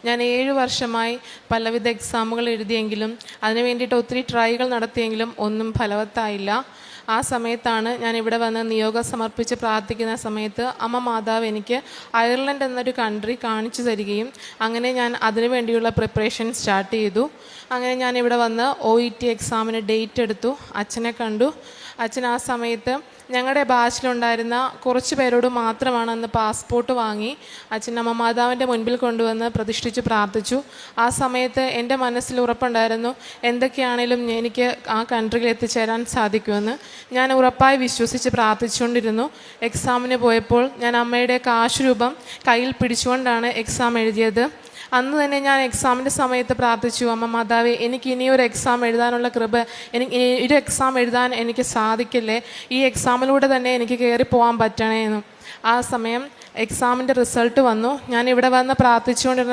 ഞാൻ 7 വർഷമായി പലവിധ എക്സാമുകൾ എഴുതിയെങ്കിലും അതിനു വേണ്ടിയിട്ട് ഒത്തിരി ട്രൈകൾ നടത്തിയെങ്കിലും ഒന്നും ഫലവത്തായില്ല. ആ സമയത്താണ് ഞാൻ ഇവിടെ വന്ന് നിയോഗം സമർപ്പിച്ച് പ്രാർത്ഥിക്കുന്ന സമയത്ത് അമ്മ മാതാവ് എനിക്ക് അയർലൻഡ് എന്നൊരു കൺട്രി കാണിച്ചു തരികയും അങ്ങനെ ഞാൻ അതിനു വേണ്ടിയുള്ള പ്രിപ്പറേഷൻ സ്റ്റാർട്ട് ചെയ്തു. അങ്ങനെ ഞാൻ ഇവിടെ വന്ന് OET എക്സാമിന് ഡേറ്റ് എടുത്തു. അച്ഛനെ കണ്ടു. അച്ഛൻ ആ സമയത്ത് ഞങ്ങളുടെ ബാച്ചിലുണ്ടായിരുന്ന കുറച്ച് പേരോട് മാത്രമാണ് അന്ന് പാസ്പോർട്ട് വാങ്ങി അച്ഛൻ അമ്മ മാതാവിൻ്റെ മുൻപിൽ കൊണ്ടുവന്ന് പ്രതിഷ്ഠിച്ച് പ്രാർത്ഥിച്ചു. ആ സമയത്ത് എൻ്റെ മനസ്സിൽ ഉറപ്പുണ്ടായിരുന്നു എന്തൊക്കെയാണേലും എനിക്ക് ആ കൺട്രിയിൽ എത്തിച്ചേരാൻ സാധിക്കുമെന്ന്. ഞാൻ ഉറപ്പായി വിശ്വസിച്ച് പ്രാർത്ഥിച്ചുകൊണ്ടിരുന്നു. എക്സാമിന് പോയപ്പോൾ ഞാൻ അമ്മയുടെ കാശ് രൂപം കയ്യിൽ പിടിച്ചുകൊണ്ടാണ് എക്സാം എഴുതിയത്. അന്ന് തന്നെ ഞാൻ എക്സാമിൻ്റെ സമയത്ത് പ്രാർത്ഥിച്ചു, അമ്മ മാതാവേ, എനിക്ക് ഇനിയൊരു എക്സാം എഴുതാനുള്ള കൃപ, ഒരു എക്സാം എഴുതാൻ എനിക്ക് സാധിക്കില്ലേ, ഈ എക്സാമിലൂടെ തന്നെ എനിക്ക് കയറിപ്പോകാൻ പറ്റണേ എന്നും. ആ സമയം എക്സാമിൻ്റെ റിസൾട്ട് വന്നു. ഞാൻ ഇവിടെ വന്ന് പ്രാർത്ഥിച്ചുകൊണ്ടിരുന്ന